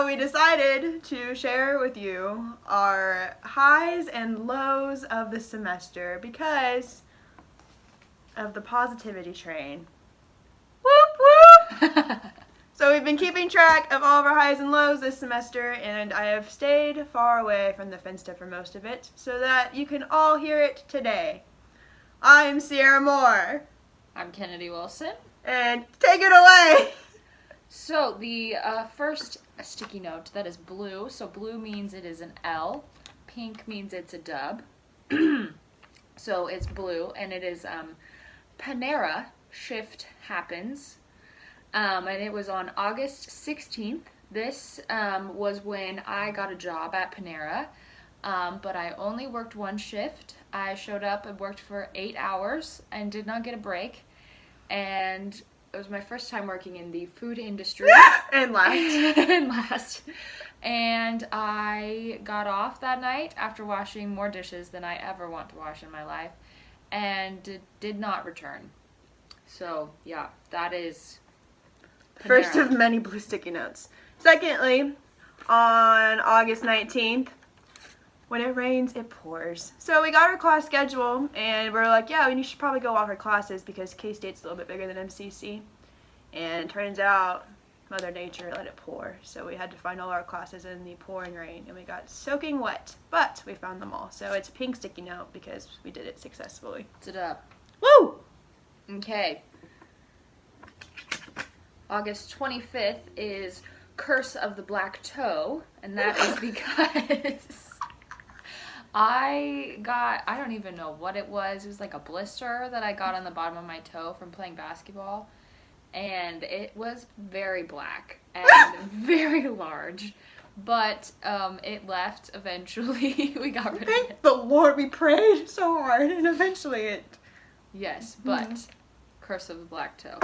we decided to share with you our highs and lows of the semester because of the positivity train. Whoop whoop! So we've been keeping track of all of our highs and lows this semester, and I have stayed far away from the Finsta for most of it so that you can all hear it today. I'm Sierra Moore. I'm Kennedy Wilson. And take it away! So the first sticky note, that is blue. So blue means it is an L. Pink means it's a dub. So it's blue, and it is Panera Shift Happens. And it was on August 16th. This was when I got a job at Panera, but I only worked one shift. I showed up and worked for 8 hours and did not get a break. And it was my first time working in the food industry. And last. And I got off that night after washing more dishes than I ever want to wash in my life, and did not return. So, yeah, that is Panera. First of many blue sticky notes. Secondly, on August 19th, when it rains, it pours. So we got our class schedule, and we're like, yeah, we should probably go off our classes because K-State's a little bit bigger than MCC. And it turns out Mother Nature let it pour. So we had to find all our classes in the pouring rain, and we got soaking wet. But we found them all. So it's a pink sticky note because we did it successfully. It's it up. Woo! Okay. August 25th is Curse of the Black Toe, and that is because I don't even know what it was. It was like a blister that I got on the bottom of my toe from playing basketball, and it was very black and very large, but it left eventually. We got rid of it. Thank the Lord, we prayed so hard, and eventually it... Yes, but Curse of the Black Toe.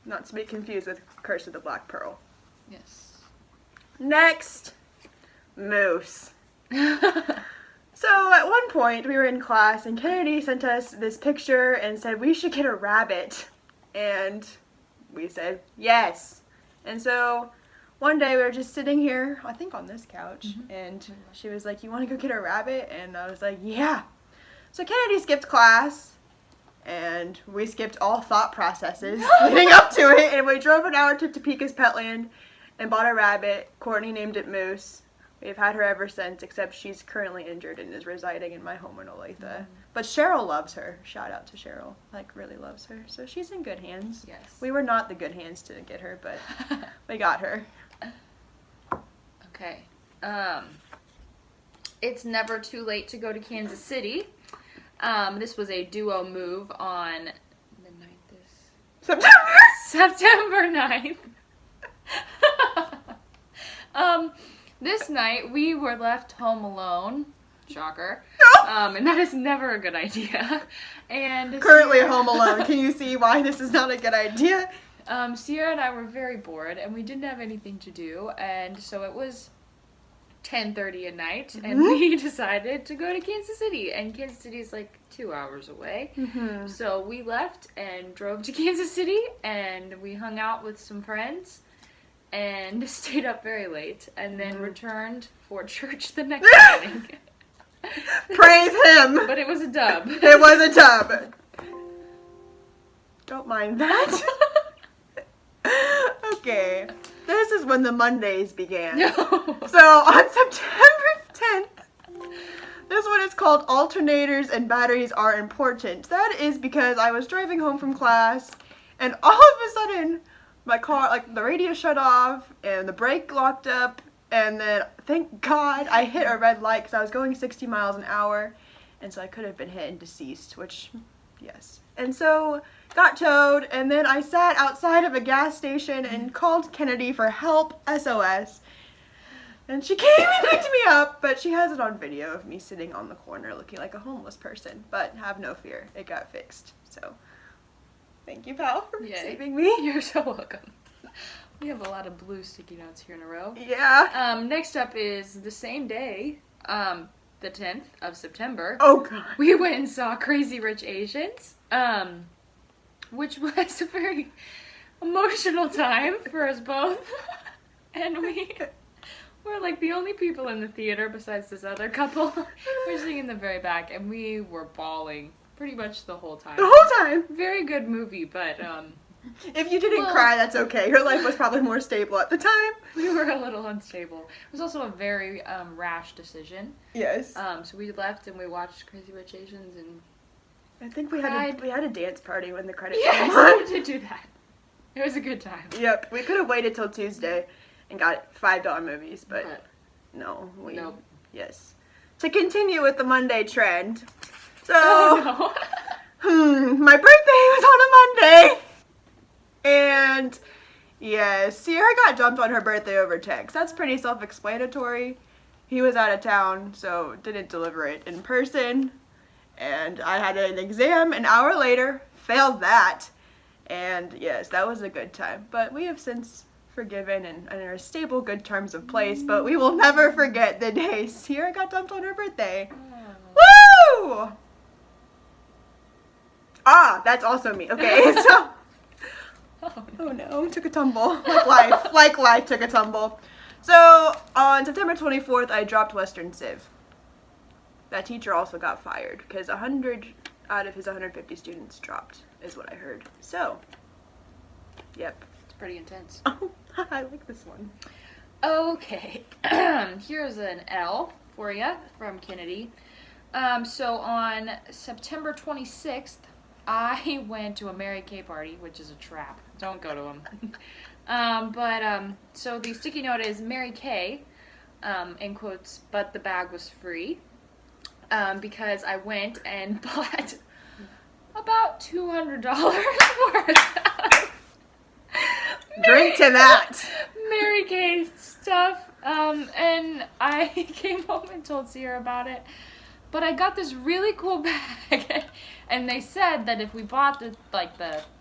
Not to be confused with Curse of the Black Pearl. Yes. Next, moose. So at one point we were in class and Kennedy sent us this picture and said we should get a rabbit. And we said yes. And so one day we were just sitting here, I think on this couch, and she was like, you want to go get a rabbit? And I was like, yeah. So Kennedy skipped class. And we skipped all thought processes leading up to it, and we drove an hour to Topeka's Petland and bought a rabbit. Courtney named it Moose. We've had her ever since, except she's currently injured and is residing in my home in Olathe. But Cheryl loves her. Shout out to Cheryl. Like, really loves her. So she's in good hands. Yes. We were not the good hands to get her, but we got her. Okay. It's never too late to go to Kansas City. This was a duo move on the 9th. September 9th. This night we were left home alone. Shocker. And that is never a good idea. And currently home alone. Can you see why this is not a good idea? Sierra and I were very bored, and we didn't have anything to do, and so it was 10:30 at night, and we decided to go to Kansas City, and Kansas City is like 2 hours away. So we left and drove to Kansas City, and we hung out with some friends and stayed up very late, and then returned for church the next morning. Praise him! But it was a dub. It was a dub. Don't mind that. Okay. This is when the Mondays began. No. So on September 10th, this one is called Alternators and Batteries Are Important. That is because I was driving home from class, and all of a sudden, my car, like, the radio shut off, and the brake locked up, and then, thank God, I hit a red light because I was going 60 miles an hour, and so I could have been hit and deceased, which, yes. And so, got towed, and then I sat outside of a gas station and called Kennedy for help, SOS. And she came and picked me up, but she has it on video of me sitting on the corner looking like a homeless person. But have no fear, it got fixed. So, thank you, pal, for saving me. You're so welcome. We have a lot of blue sticky notes here in a row. Yeah. Next up is the same day, the 10th of September. Oh, God. We went and saw Crazy Rich Asians, which was a very emotional time for us both. And we're like the only people in the theater besides this other couple. We're sitting in the very back, and we were bawling pretty much the whole time. The whole time. Very good movie, but if you didn't cry, that's okay. Your life was probably more stable at the time. we were a little unstable. It was also a very rash decision. Yes. So we left and we watched Crazy Rich Asians, and I think we had a dance party when the credits yes, came on. we did do that. It was a good time. Yep. We could have waited till Tuesday and got $5 movies, but no. Nope. Yes. To continue with the Monday trend. So, Oh no. my birthday was on a Monday. And yes, Sierra got dumped on her birthday over text. That's pretty self-explanatory. He was out of town, so didn't deliver it in person. And I had an exam an hour later, failed that. And yes, that was a good time. But we have since forgiven and are stable, good terms of place. But we will never forget the day Sierra got dumped on her birthday. Woo! Ah, that's also me. Okay, so... Oh no, took a tumble. Like life took a tumble. So, on September 24th, I dropped Western Civ. That teacher also got fired because 100 out of his 150 students dropped, is what I heard. So, yep. It's pretty intense. Oh, I like this one. Okay. Here's an L for you from Kennedy. So on September 26th, I went to a Mary Kay party, which is a trap. Don't go to them. So the sticky note is Mary Kay, in quotes, but the bag was free, because I went and bought about $200 worth of Drink to that. Mary Kay stuff, and I came home and told Sierra about it. But I got this really cool bag, and they said that if we bought the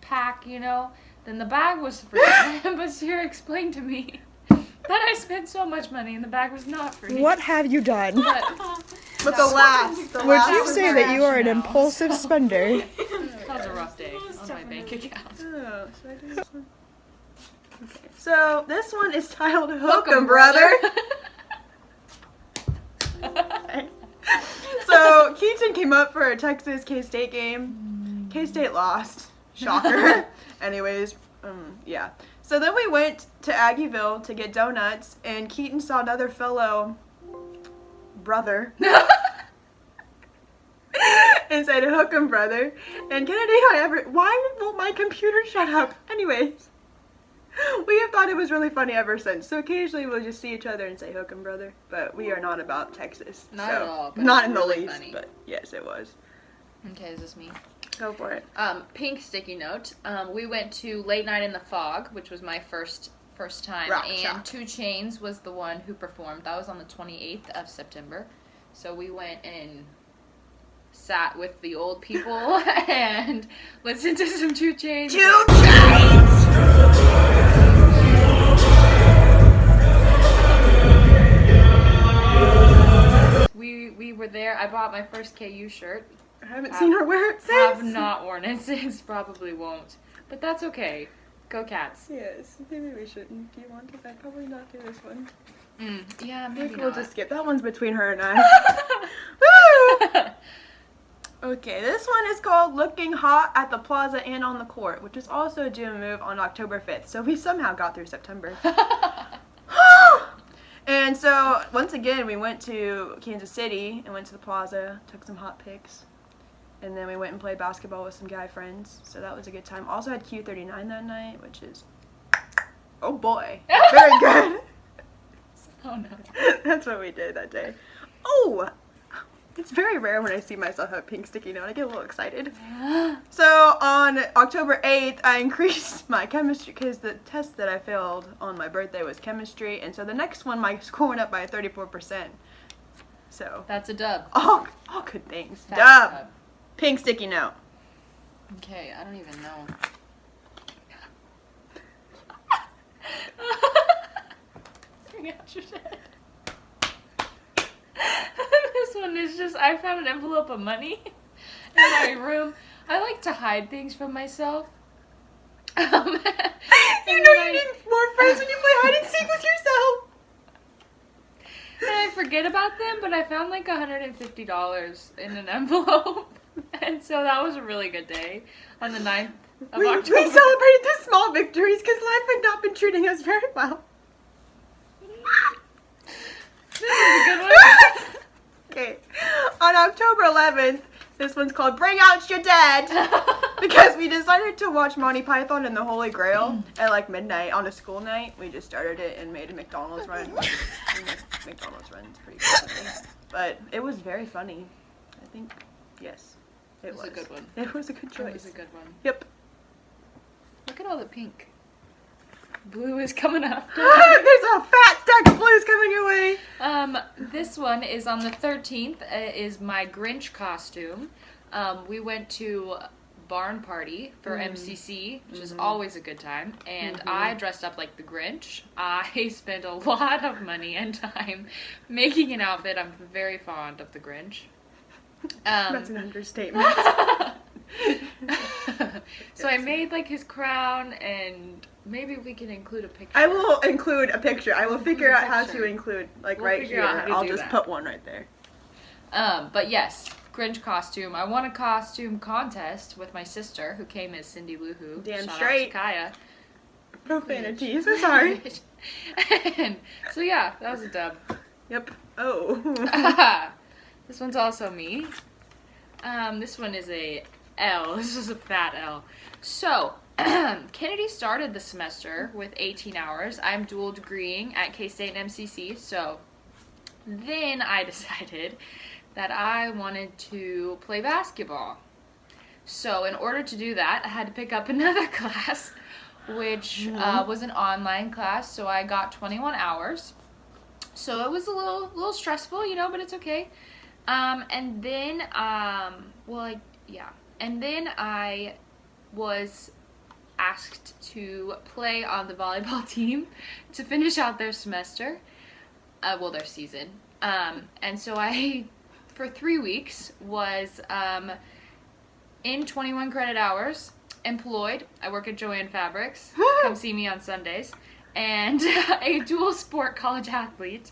pack, then the bag was free. But Sierra explained to me that I spent so much money and the bag was not free. What have you done? But the last Would you say that you are an impulsive spender? that was a rough day on my bank account. Oh, should I do this one? Okay. So this one is titled Hook 'em, Welcome, brother. So Keaton came up for a Texas K-State game. K-State lost. Shocker. Anyways, yeah. So then we went to Aggieville to get donuts, and Keaton saw another fellow brother and said, "Hook 'em, brother." And Kennedy and I why won't my computer shut up? Anyways, we have thought it was really funny ever since. So occasionally we'll just see each other and say, "Hook 'em, brother." But we are not about Texas. Not so, at all, but not it's in the really least. funny. But yes, it was. Okay, is this me? Go for it. Pink sticky note. We went to Late Night in the Fog, which was my first time, Rock and Chalk. 2 Chainz was the one who performed. That was on the 28th of September. So we went and sat with the old people and listened to some 2 Chainz. 2 Chainz! We were there. I bought my first KU shirt. I haven't seen her wear it since. Have not worn it since. Probably won't. But that's okay. Go Cats. Yes, maybe we shouldn't. Do you want to? I'd probably not do this one. Yeah, I maybe think we'll not. just skip. That one's between her and I. Woo! Okay, this one is called Looking Hot at the Plaza and on the Court, which is also due to move on October 5th. So we somehow got through September. And so, once again, we went to Kansas City and went to the Plaza, took some hot pics. And then we went and played basketball with some guy friends. So that was a good time. Also had Q39 that night, which is, oh boy, very good. Oh no. That's what we did that day. Oh, it's very rare when I see myself have pink sticky note. I get a little excited. So on October 8th, I increased my chemistry because the test that I failed on my birthday was chemistry. And so the next one, my score went up by 34%. So That's a dub. all good things. That's Dub. a dub. Pink sticky note. Okay, I don't even know. Bring out your head. This one is just, I found an envelope of money in my room. I like to hide things from myself. You know you need more friends when you play hide and seek with yourself. forget about them, but I found like $150 in an envelope. And so that was a really good day on the 9th of We October. celebrated the small victories because life had not been treating us very well. This is a good one. Okay. On October 11th, this one's called Bring Out Your Dead. Because we decided to watch Monty Python and the Holy Grail at like midnight on a school night. We just started it and made a McDonald's run. McDonald's run is pretty funny. But it was very funny. I think, yes, it was. A good one. It was a good choice. It was a good one. Yep. Look at all the pink. Blue is coming up. There's a fat stack of blues coming your way. This one is on the 13th. Is my Grinch costume. We went to barn party for MCC, which is always a good time, and I dressed up like the Grinch. I spent a lot of money and time making an outfit. I'm very fond of the Grinch. That's an understatement. So I made like his crown, and maybe we can include a picture. I will include a picture. I will figure out how to include, like, We'll right figure here. out how to I'll do just that. put one right there. But yes, Grinch costume. I won a costume contest with my sister, who came as Cindy Lou Who. Damn Shout straight. out to Kaya. Profanity. So sorry. And, so yeah, that was a dub. Yep. Oh. This one's also me. This one is a L. This is a fat L. So, Kennedy started the semester with 18 hours. I'm dual degreeing at K-State and MCC, so then I decided that I wanted to play basketball. So in order to do that, I had to pick up another class, which was an online class, so I got 21 hours. So it was a little stressful, you know, but it's okay. And then, and then I was asked to play on the volleyball team to finish out their semester, their season. And so I, for 3 weeks, was in 21 credit hours, employed. I work at Joanne Fabrics. Come see me on Sundays. And a dual sport college athlete.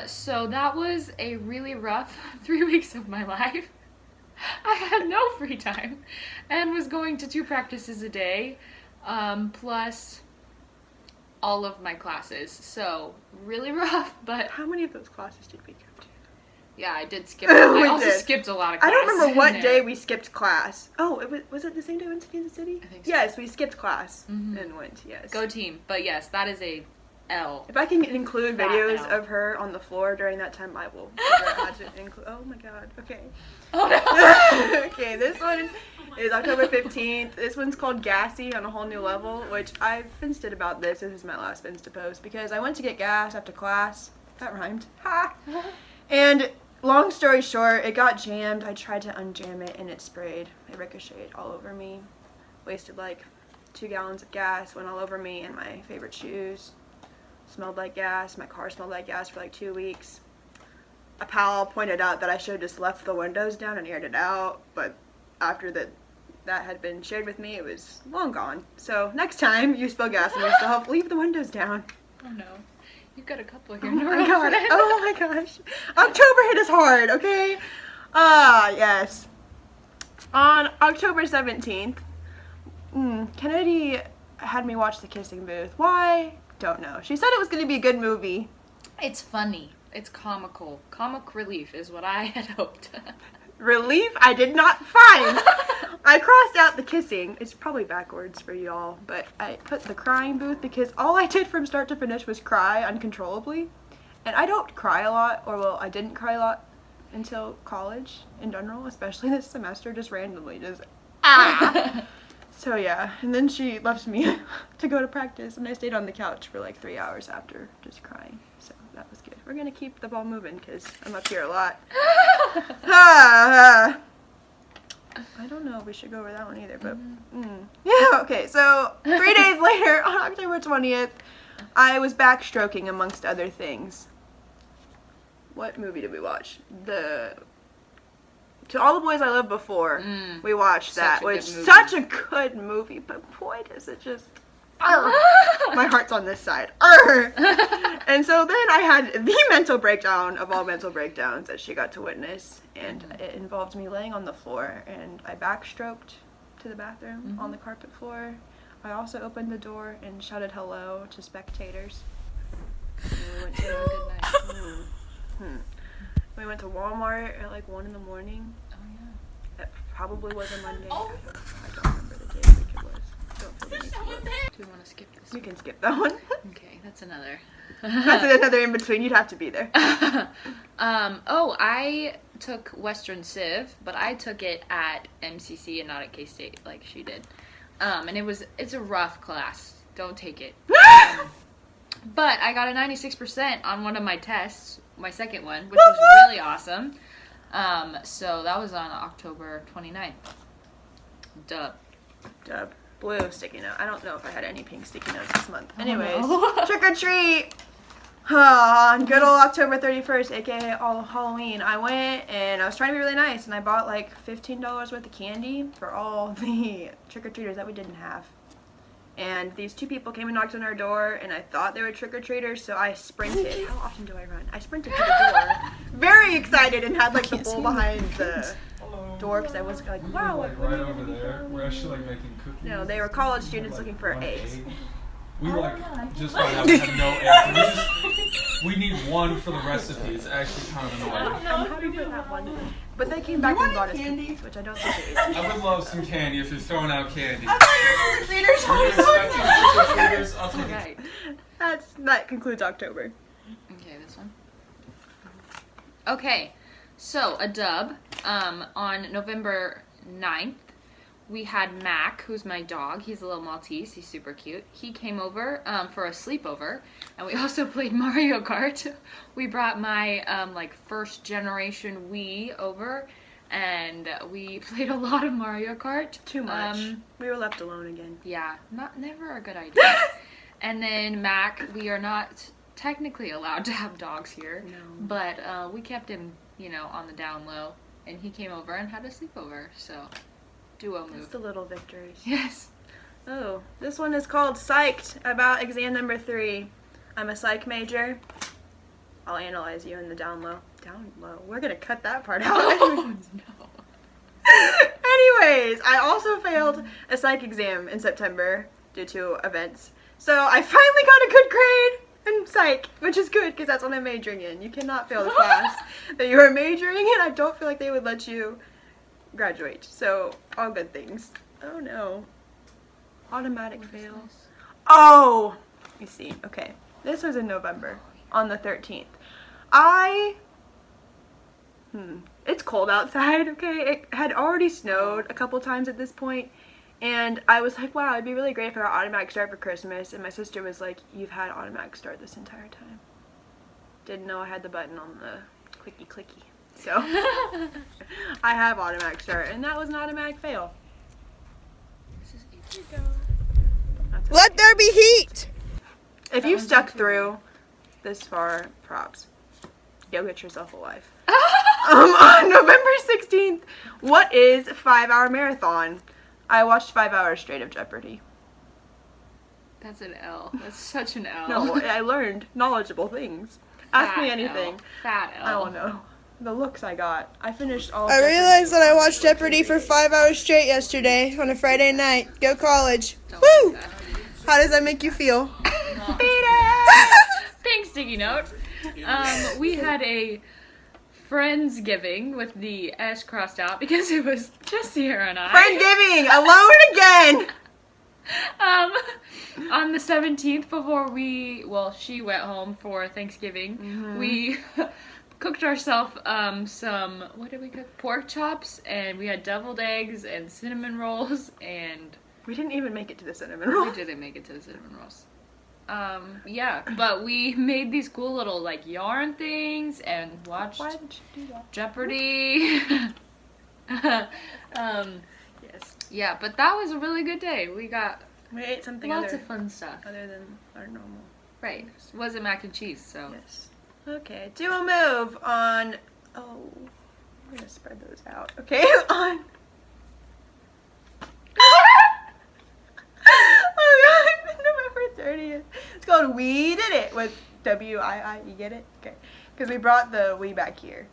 So that was a really rough 3 weeks of my life. I had no free time and was going to 2 practices a day, plus all of my classes. So really rough, but How many of those classes did we go to? yeah, I did skip. I also did. skipped a lot of I classes. don't remember what in day there. we skipped class. Oh, was it the same day we went to Kansas City? I think so. Yes, we skipped class and went, yes. Go team. But yes, that is a L. If I can include Fat videos L. of her on the floor during that time, I will figure out how to include. Oh my god, okay. Oh no. Okay, this one is October 15th. This one's called Gassy on a Whole New Level, which I've finsted about this. This is my last Finsta post because I went to get gas after class. That rhymed. Ha! And long story short, it got jammed. I tried to unjam it and it sprayed. It ricocheted all over me. Wasted like 2 gallons of gas, went all over me and my favorite shoes. Smelled like gas. My car smelled like gas for like 2 weeks. A pal pointed out that I should have just left the windows down and aired it out, but after that had been shared with me, it was long gone. So next time you spill gas on yourself, leave the windows down. Oh no. You've got a couple here. Oh my god. Oh my gosh. October hit us hard, okay? Yes. On October 17th, Kennedy had me watch The Kissing Booth. Why? Don't know. She said it was going to be a good movie. It's funny. It's comical. Comic relief is what I had hoped. Relief I did not find. I crossed out the kissing. It's probably backwards for y'all, but I put the crying booth because all I did from start to finish was cry uncontrollably. And I don't cry a lot, or well, I didn't cry a lot until college in general, especially this semester, just randomly, just So yeah, and then she left me to go to practice, and I stayed on the couch for like 3 hours after, just crying. So that was good. We're gonna keep the ball moving because I'm up here a lot. I don't know if we should go over that one either, but yeah. Okay, so 3 days later, on October 20th, I was backstroking amongst other things. What movie did we watch? To All the Boys I Loved Before. We watched that, which such a good movie, but boy, does it just Arr! My heart's on this side. Arr! And so then I had the mental breakdown of all mental breakdowns that she got to witness, and it involved me laying on the floor, and I backstroked to the bathroom on the carpet floor. I also opened the door and shouted hello to spectators. And we went to Good night. We went to Walmart at like 1 in the morning. Oh yeah. It probably was a Monday. I don't remember the day of the week it was. Don't feel the need to look. Do we want to skip this? You can skip that one. Okay, that's another. That's another in between. You'd have to be there. I took Western Civ, but I took it at MCC and not at K-State like she did. And it's a rough class. Don't take it. But I got a 96% on one of my tests, my second one, which was really awesome. So that was on October 29th. Dub. Blue sticky note. I don't know if I had any pink sticky notes this month. Anyways, trick or treat. On good old October 31st, aka all Halloween, I went and I was trying to be really nice, and I bought like $15 worth of candy for all the trick-or-treaters that we didn't have. And these two people came and knocked on our door, and I thought they were trick-or-treaters, so I sprinted. How often do I run? I sprinted to the door, very excited, and had like the bull behind the door, because I was like, wow. Like right over there. We're actually like making cookies. No, they were college students looking for One eggs. egg. We like just found out we had no eggs. We need one for the recipe. It's actually kind of annoying. I'm happy for that one. But they came back and bought us cookies, which I don't think they ate. I would love some candy if you're throwing out candy. I thought you were trick-or-treaters. I'll take it. Right. That concludes October. Okay, this one. Okay, so a dub. On November 9th, we had Mac, who's my dog. He's a little Maltese. He's super cute. He came over for a sleepover, and we also played Mario Kart. We brought my first generation Wii over, and we played a lot of Mario Kart. Too much. We were left alone again. Yeah, never a good idea. And then Mac, we are not technically allowed to have dogs here, but we kept him, on the down low, and he came over and had a sleepover. So. Duo move. It's the little victories. Yes. Oh, this one is called Psyched about exam number 3. I'm a psych major. I'll analyze you in the down low. Down low. We're gonna cut that part out. Oh, no. Anyways, I also failed a psych exam in September due to events. So I finally got a good grade in psych, which is good because that's what I'm majoring in. You cannot fail the class that you are majoring in. I don't feel like they would let you graduate. So all good things. Oh no. Automatic fail. Oh! You see. Okay. This was in November on the 13th. It's cold outside, okay? It had already snowed a couple times at this point, and I was like, wow, it'd be really great if I got automatic start for Christmas, and my sister was like, you've had automatic start this entire time. Didn't know I had the button on the clicky. So, I have automatic start, and that was an automatic fail. Let there be heat! If you stuck through this far, props. Go get yourself a life. On November 16th, what is 5-hour marathon? I watched 5 hours straight of Jeopardy. That's an L. That's such an L. No, I learned knowledgeable things. Ask me anything. L. Fat L. I don't know. The looks I got. I finished all of I Jeopardy. realized that I watched Jeopardy for 5 hours straight yesterday on a Friday night. Go college. Don't Woo! do that. How does that make you feel? Beat it! Thanks, Sticky Note. We had a Friendsgiving with the S crossed out because it was just Sierra and I. Friendsgiving! Alone again! On the 17th, before she went home for Thanksgiving, we cooked ourselves some, what did we cook? Pork chops, and we had deviled eggs and cinnamon rolls, and We didn't even make it to the cinnamon roll. we didn't make it to the cinnamon rolls. Yeah, but we made these cool little, yarn things and watched Why did you do that? Jeopardy. Yes. Yeah, but that was a really good day. We got We ate something lots other of fun stuff. than our normal. Right. It wasn't mac and cheese, so. Yes. Okay. Do a move on. Oh, I'm gonna spread those out. Okay. On. Oh god. It's called We Did It with W-I-I. You get it? Okay. Because we brought the we back here.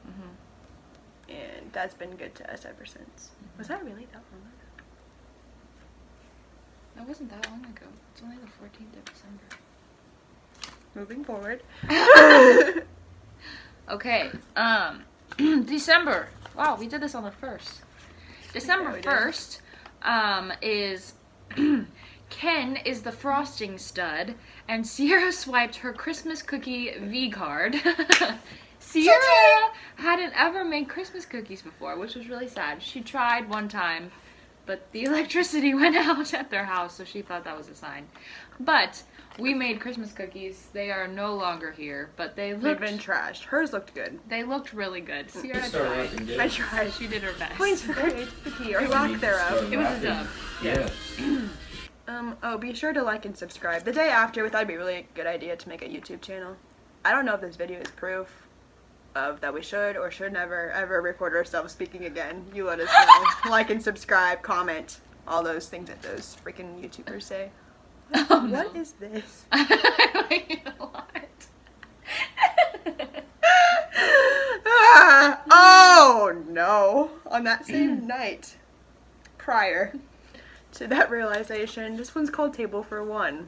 And that's been good to us ever since. Was that really that long ago? That wasn't that long ago. It's only the 14th of December. Moving forward. Okay. December. Wow, we did this on the 1st. December 1st is Ken is the frosting stud, and Sierra swiped her Christmas cookie V card. Sierra hadn't ever made Christmas cookies before, which was really sad. She tried one time, but the electricity went out at their house, so she thought that was a sign. But we made Christmas cookies. They are no longer here, but They've been trashed. Hers looked good. They looked really good. Sierra Start tried. writing, dude. I tried. She did her best. Points for creativity or lack thereof. It was a dub. Yeah. Oh, be sure to like and subscribe. The day after, we thought it'd be a really good idea to make a YouTube channel. I don't know if this video is proof of that we should or should never ever record ourselves speaking again. You let us know. Like and subscribe, comment, all those things that those freaking YouTubers say. What is this? I like it a lot. Oh no. On that same night, prior to that realization, this one's called Table for One.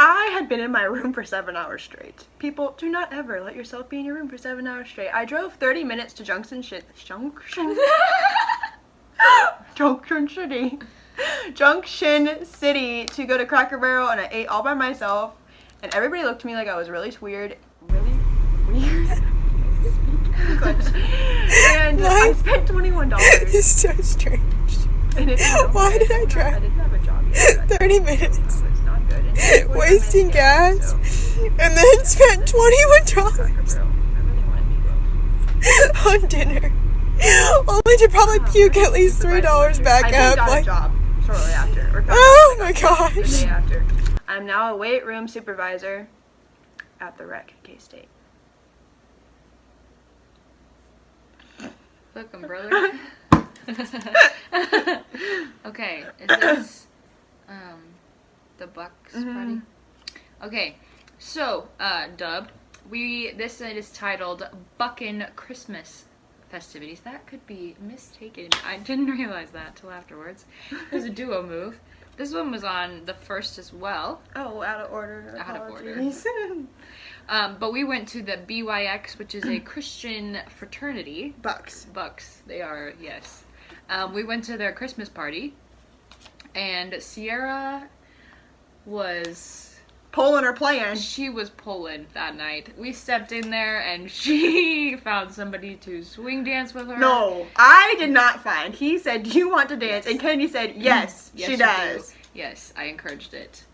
I had been in my room for 7 hours straight. People, do not ever let yourself be in your room for 7 hours straight. I drove 30 minutes to Junction City to go to Cracker Barrel, and I ate all by myself, and everybody looked at me like I was really weird. Really weird? English. And I spent $21. It's so strange. And Why did I I drive didn't have a job yet. 30 minutes? It's not good. And it was Wasting my gas so and then spent $21 Cracker Barrel. I really wanted meatloaf. on dinner. Only to probably puke at least $3 back I then up. got a Like, job shortly after. Or found oh out my I got the gosh. day after. I'm now a weight room supervisor at the rec K-State. Welcome, brother. Okay, is this the Bucks party? Okay, so Dub, this is titled Buckin' Christmas Festivities. That could be mistaken. I didn't realize that till afterwards. It was a duo move. This one was on the 1st as well. Oh, out of order. Out of order. Apologies. But we went to the BYX, which is a Christian fraternity. Bucks. Bucks, they are, yes. We went to their Christmas party, and Sierra was... Pulling or playing. She was pulling that night. We stepped in there, and she found somebody to swing dance with her. No, I did not find. He said, "Do you want to dance?" And Kennedy said, "Yes, Yes, she you does." do. Yes, I encouraged it.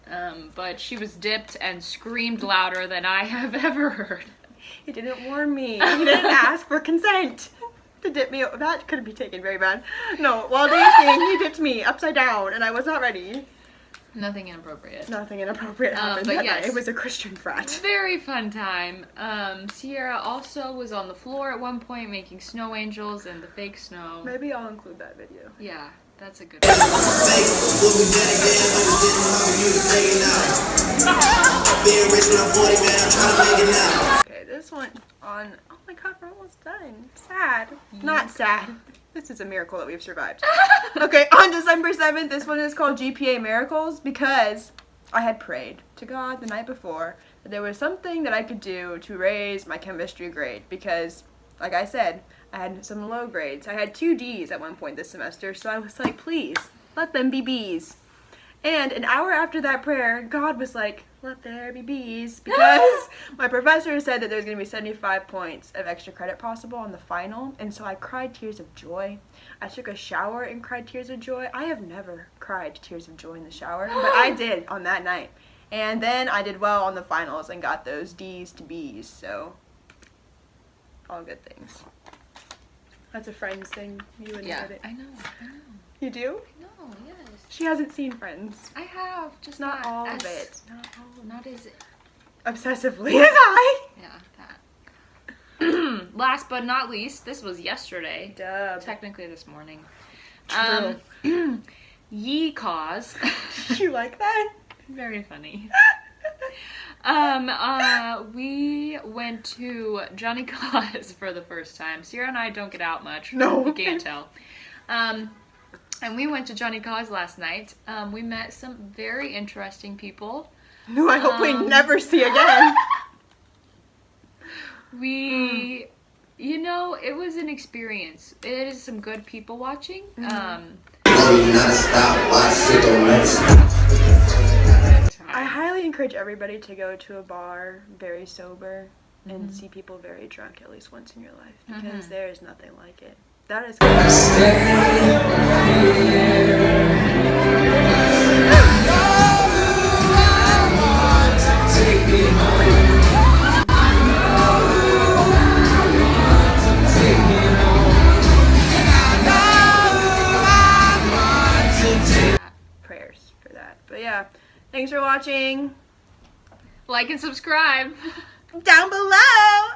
But she was dipped and screamed louder than I have ever heard. He didn't warn me. He didn't ask for consent to dip me. That could be taken very bad. No, while dancing, he dipped me upside down, and I was not ready. Nothing inappropriate. Nothing inappropriate happened but that yes. night. It was a Christian frat. Very fun time. Sierra also was on the floor at one point making snow angels and the fake snow. Maybe I'll include that video. Yeah, that's a good one. Okay, this one on. Oh my god, we're almost done. Sad. Not sad. This is a miracle that we've survived. Okay, on December 7th, this one is called GPA Miracles because I had prayed to God the night before that there was something that I could do to raise my chemistry grade because, like I said, I had some low grades. I had 2 D's at one point this semester, so I was like, please, let them be B's. And an hour after that prayer, God was like, let there be B's, because my professor said that there's going to be 75 points of extra credit possible on the final, and so I cried tears of joy. I took a shower and cried tears of joy. I have never cried tears of joy in the shower, but I did on that night. And then I did well on the finals and got those D's to B's, so all good things. That's a Friends thing. You would Yeah, get it. I know. You do? No, yes. She hasn't seen Friends. I have, just Not all of as- it. Not as Obsessively as I. yeah, that. Last but not least, this was yesterday. Dub. Technically this morning. True. Ye cause. You like that? Very funny. We went to Johnny Cause for the first time. Sierra and I don't get out much. No. You can't tell. And we went to Johnny Cause last night. We met some very interesting people. Who I hope we never see again. We, you know, it was an experience. It is some good people watching. I highly encourage everybody to go to a bar very sober and see people very drunk at least once in your life, because there is nothing like it. That is prayers for that. But yeah, thanks for watching. Like and subscribe. Down below.